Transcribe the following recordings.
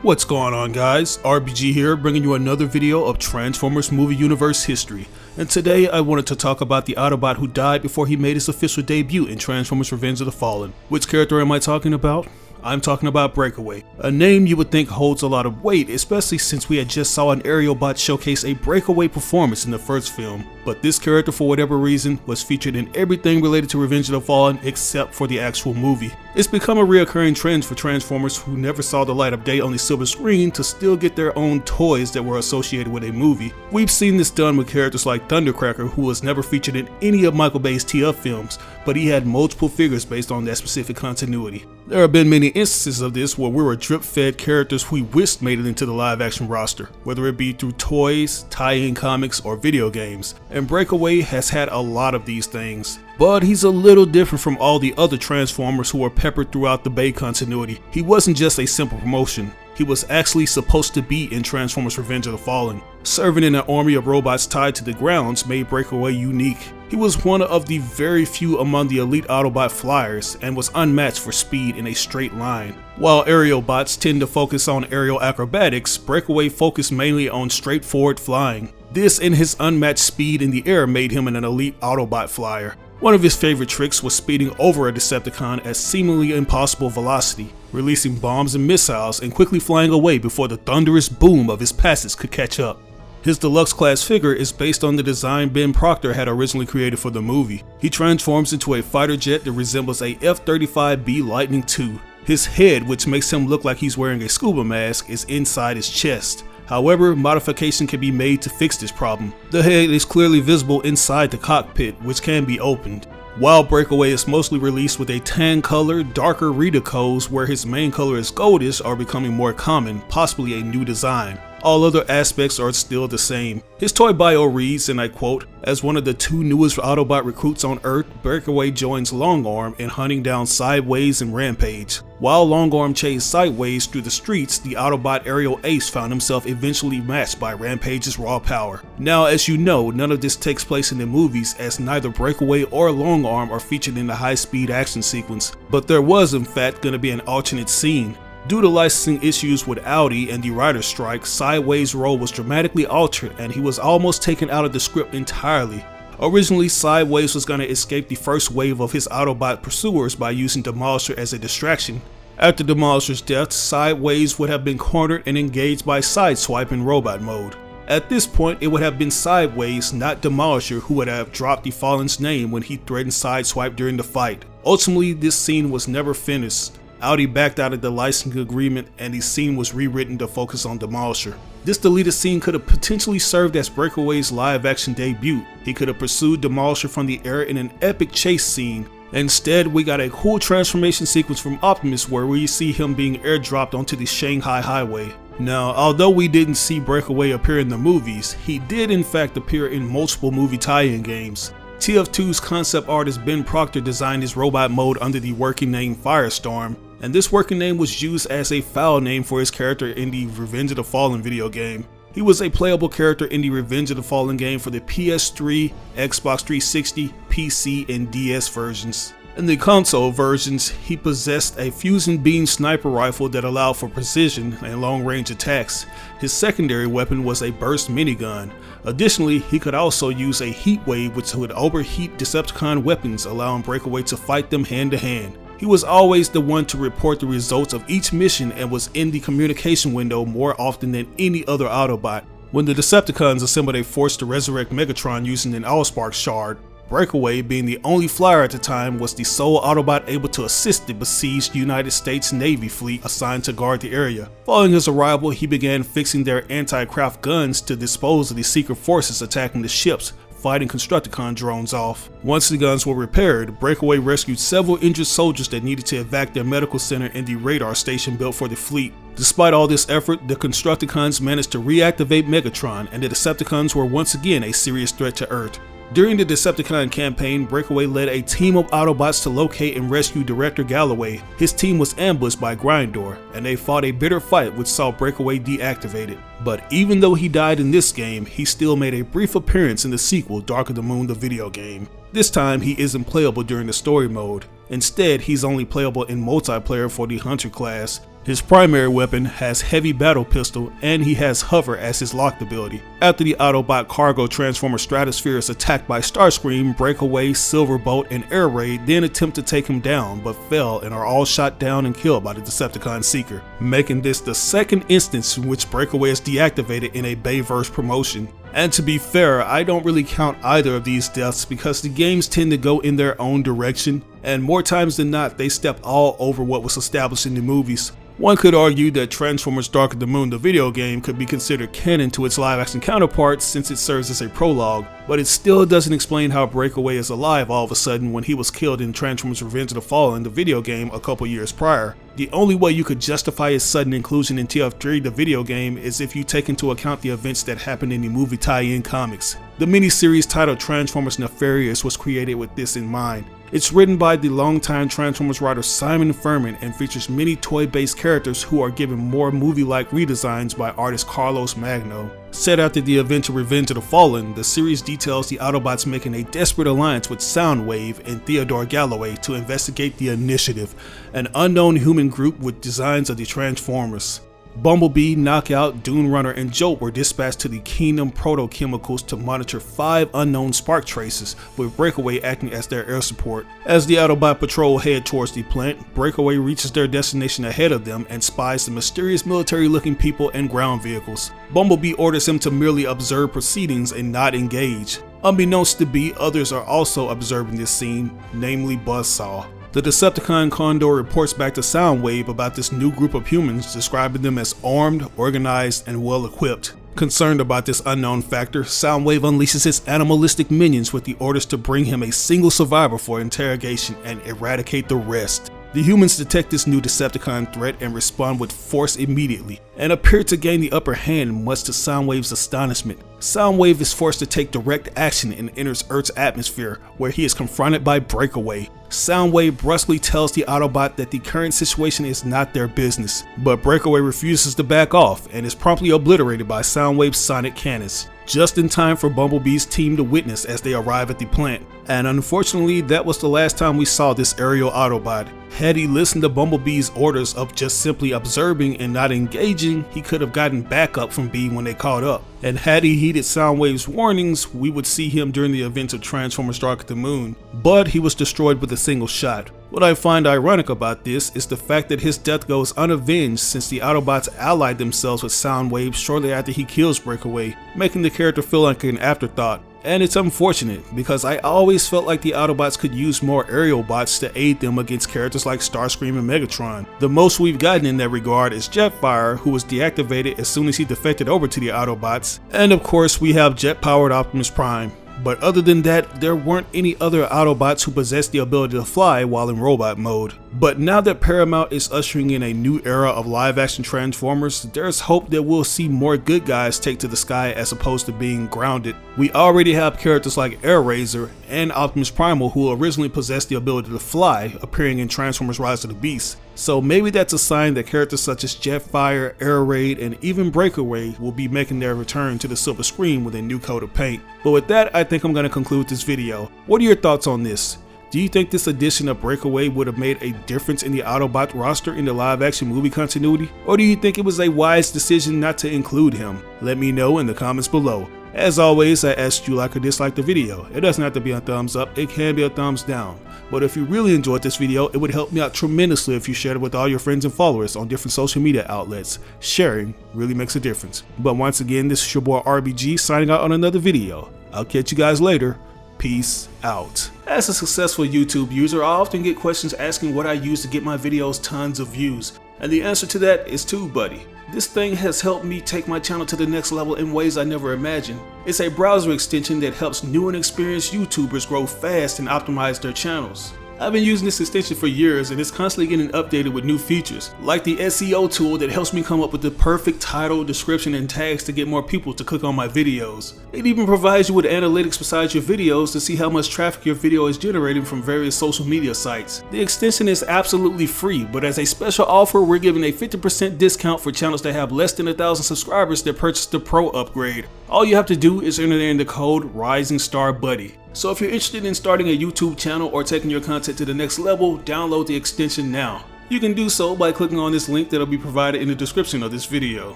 What's going on, guys? RBG here, bringing you another video of Transformers movie universe history. And today I wanted to talk about the Autobot who died before he made his official debut in Transformers Revenge of the Fallen. Which character am I talking about? I'm talking about Breakaway, a name you would think holds a lot of weight, especially since we had just saw an Autobot showcase a breakaway performance in the first film. But this character, for whatever reason, was featured in everything related to Revenge of the Fallen except for the actual movie. It's become a reoccurring trend for Transformers who never saw the light of day on the silver screen to still get their own toys that were associated with a movie. We've seen this done with characters like Thundercracker, who was never featured in any of Michael Bay's TF films, but he had multiple figures based on that specific continuity. There have been many instances of this where we were drip-fed characters we wished made it into the live-action roster, whether it be through toys, tie-in comics, or video games, and Breakaway has had a lot of these things. But he's a little different from all the other Transformers who were peppered throughout the Bay continuity. He wasn't just a simple promotion. He was actually supposed to be in Transformers Revenge of the Fallen. Serving in an army of robots tied to the grounds made Breakaway unique. He was one of the very few among the elite Autobot flyers and was unmatched for speed in a straight line. While aerial bots tend to focus on aerial acrobatics, Breakaway focused mainly on straightforward flying. This and his unmatched speed in the air made him an elite Autobot flyer. One of his favorite tricks was speeding over a Decepticon at seemingly impossible velocity, releasing bombs and missiles and quickly flying away before the thunderous boom of his passes could catch up. His deluxe class figure is based on the design Ben Proctor had originally created for the movie. He transforms into a fighter jet that resembles a F-35B Lightning II. His head, which makes him look like he's wearing a scuba mask, is inside his chest. However, modification can be made to fix this problem. The head is clearly visible inside the cockpit, which can be opened. While Breakaway is mostly released with a tan color, darker Rita codes where his main color is goldish are becoming more common, possibly a new design. All other aspects are still the same. His toy bio reads, and I quote, "As one of the two newest Autobot recruits on Earth, Breakaway joins Longarm in hunting down Sideways and Rampage. While Longarm chased Sideways through the streets, the Autobot aerial ace found himself eventually matched by Rampage's raw power." Now, as you know, none of this takes place in the movies, as neither Breakaway or Longarm are featured in the high-speed action sequence, but there was in fact going to be an alternate scene. Due to licensing issues with Audi and the writer's strike, Sideways' role was dramatically altered and he was almost taken out of the script entirely. Originally, Sideways was going to escape the first wave of his Autobot pursuers by using Demolisher as a distraction. After Demolisher's death, Sideways would have been cornered and engaged by Sideswipe in robot mode. At this point, it would have been Sideways, not Demolisher, who would have dropped the Fallen's name when he threatened Sideswipe during the fight. Ultimately, this scene was never finished. Audi backed out of the licensing agreement and the scene was rewritten to focus on Demolisher. This deleted scene could have potentially served as Breakaway's live-action debut. He could have pursued Demolisher from the air in an epic chase scene. Instead, we got a cool transformation sequence from Optimus where we see him being airdropped onto the Shanghai highway. Now, although we didn't see Breakaway appear in the movies, he did in fact appear in multiple movie tie-in games. TF2's concept artist Ben Proctor designed his robot mode under the working name Firestorm, and this working name was used as a file name for his character in the Revenge of the Fallen video game. He was a playable character in the Revenge of the Fallen game for the PS3, Xbox 360, PC, and DS versions. In the console versions, he possessed a fusion beam sniper rifle that allowed for precision and long-range attacks. His secondary weapon was a burst minigun. Additionally, he could also use a heat wave which would overheat Decepticon weapons, allowing Breakaway to fight them hand-to-hand. He was always the one to report the results of each mission and was in the communication window more often than any other Autobot. When the Decepticons assembled a force to resurrect Megatron using an Allspark shard, Breakaway, being the only flyer at the time, was the sole Autobot able to assist the besieged United States Navy fleet assigned to guard the area. Following his arrival, he began fixing their anti-craft guns to dispose of the secret forces attacking the ships, fighting Constructicon drones off. Once the guns were repaired, Breakaway rescued several injured soldiers that needed to evac their medical center and the radar station built for the fleet. Despite all this effort, the Constructicons managed to reactivate Megatron, and the Decepticons were once again a serious threat to Earth. During the Decepticon campaign, Breakaway led a team of Autobots to locate and rescue Director Galloway. His team was ambushed by Grindor, and they fought a bitter fight which saw Breakaway deactivated. But even though he died in this game, he still made a brief appearance in the sequel Dark of the Moon the video game. This time he isn't playable during the story mode. Instead, he's only playable in multiplayer for the Hunter class. His primary weapon has heavy battle pistol, and he has hover as his locked ability. After the Autobot cargo transformer Stratosphere is attacked by Starscream, Breakaway, Silverbolt, and Air Raid then attempt to take him down but fail and are all shot down and killed by the Decepticon Seeker, making this the second instance in which Breakaway is deactivated in a Bayverse promotion. And to be fair, I don't really count either of these deaths because the games tend to go in their own direction, and more times than not they step all over what was established in the movies. One could argue that Transformers Dark of the Moon, the video game, could be considered canon to its live-action counterparts since it serves as a prologue, but it still doesn't explain how Breakaway is alive all of a sudden when he was killed in Transformers Revenge of the Fallen, the video game, a couple years prior. The only way you could justify his sudden inclusion in TF3, the video game, is if you take into account the events that happened in the movie TieIn Comics. The miniseries titled Transformers Nefarious was created with this in mind. It's written by the longtime Transformers writer Simon Furman and features many toy-based characters who are given more movie-like redesigns by artist Carlos Magno. Set after the event of Revenge of the Fallen, the series details the Autobots making a desperate alliance with Soundwave and Theodore Galloway to investigate the Initiative, an unknown human group with designs of the Transformers. Bumblebee, Knockout, Dune Runner, and Jolt were dispatched to the Kingdom Protochemicals to monitor 5 unknown spark traces, with Breakaway acting as their air support. As the Autobot patrol head towards the plant, Breakaway reaches their destination ahead of them and spies the mysterious military-looking people and ground vehicles. Bumblebee orders him to merely observe proceedings and not engage. Unbeknownst to Bee, others are also observing this scene, namely Buzzsaw. The Decepticon Condor reports back to Soundwave about this new group of humans, describing them as armed, organized, and well-equipped. Concerned about this unknown factor, Soundwave unleashes his animalistic minions with the orders to bring him a single survivor for interrogation and eradicate the rest. The humans detect this new Decepticon threat and respond with force immediately, and appear to gain the upper hand much to Soundwave's astonishment. Soundwave is forced to take direct action and enters Earth's atmosphere, where he is confronted by Breakaway. Soundwave brusquely tells the Autobot that the current situation is not their business, but Breakaway refuses to back off and is promptly obliterated by Soundwave's sonic cannons, just in time for Bumblebee's team to witness as they arrive at the plant. And unfortunately, that was the last time we saw this aerial Autobot. Had he listened to Bumblebee's orders of just simply observing and not engaging, he could have gotten backup from Bee when they caught up. And had he heeded Soundwave's warnings, we would see him during the events of Transformers Dark of the Moon, but he was destroyed with a single shot. What I find ironic about this is the fact that his death goes unavenged since the Autobots allied themselves with Soundwave shortly after he kills Breakaway, making the character feel like an afterthought. And it's unfortunate, because I always felt like the Autobots could use more aerial bots to aid them against characters like Starscream and Megatron. The most we've gotten in that regard is Jetfire, who was deactivated as soon as he defected over to the Autobots, and of course we have jet-powered Optimus Prime. But other than that, there weren't any other Autobots who possessed the ability to fly while in robot mode. But now that Paramount is ushering in a new era of live-action Transformers, there's hope that we'll see more good guys take to the sky as opposed to being grounded. We already have characters like Airraiser and Optimus Primal who originally possessed the ability to fly, appearing in Transformers Rise of the Beast. So maybe that's a sign that characters such as Jetfire, Air Raid, and even Breakaway will be making their return to the silver screen with a new coat of paint. But with that, I think I'm going to conclude this video. What are your thoughts on this? Do you think this addition of Breakaway would have made a difference in the Autobot roster in the live-action movie continuity? Or do you think it was a wise decision not to include him? Let me know in the comments below. As always, I asked you like or dislike the video. It doesn't have to be a thumbs up, it can be a thumbs down. But if you really enjoyed this video, it would help me out tremendously if you shared it with all your friends and followers on different social media outlets. Sharing really makes a difference. But once again, this is your boy RBG signing out on another video. I'll catch you guys later. Peace out. As a successful YouTube user, I often get questions asking what I use to get my videos tons of views. And the answer to that is TubeBuddy. This thing has helped me take my channel to the next level in ways I never imagined. It's a browser extension that helps new and experienced YouTubers grow fast and optimize their channels. I've been using this extension for years and it's constantly getting updated with new features, like the SEO tool that helps me come up with the perfect title, description, and tags to get more people to click on my videos. It even provides you with analytics besides your videos to see how much traffic your video is generating from various social media sites. The extension is absolutely free, but as a special offer, we're giving a 50% discount for channels that have less than 1,000 subscribers that purchase the Pro upgrade. All you have to do is enter in the code RisingStarBuddy. So if you're interested in starting a YouTube channel or taking your content to the next level, download the extension now. You can do so by clicking on this link that'll be provided in the description of this video.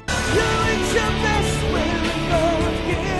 You're at your best when we go again.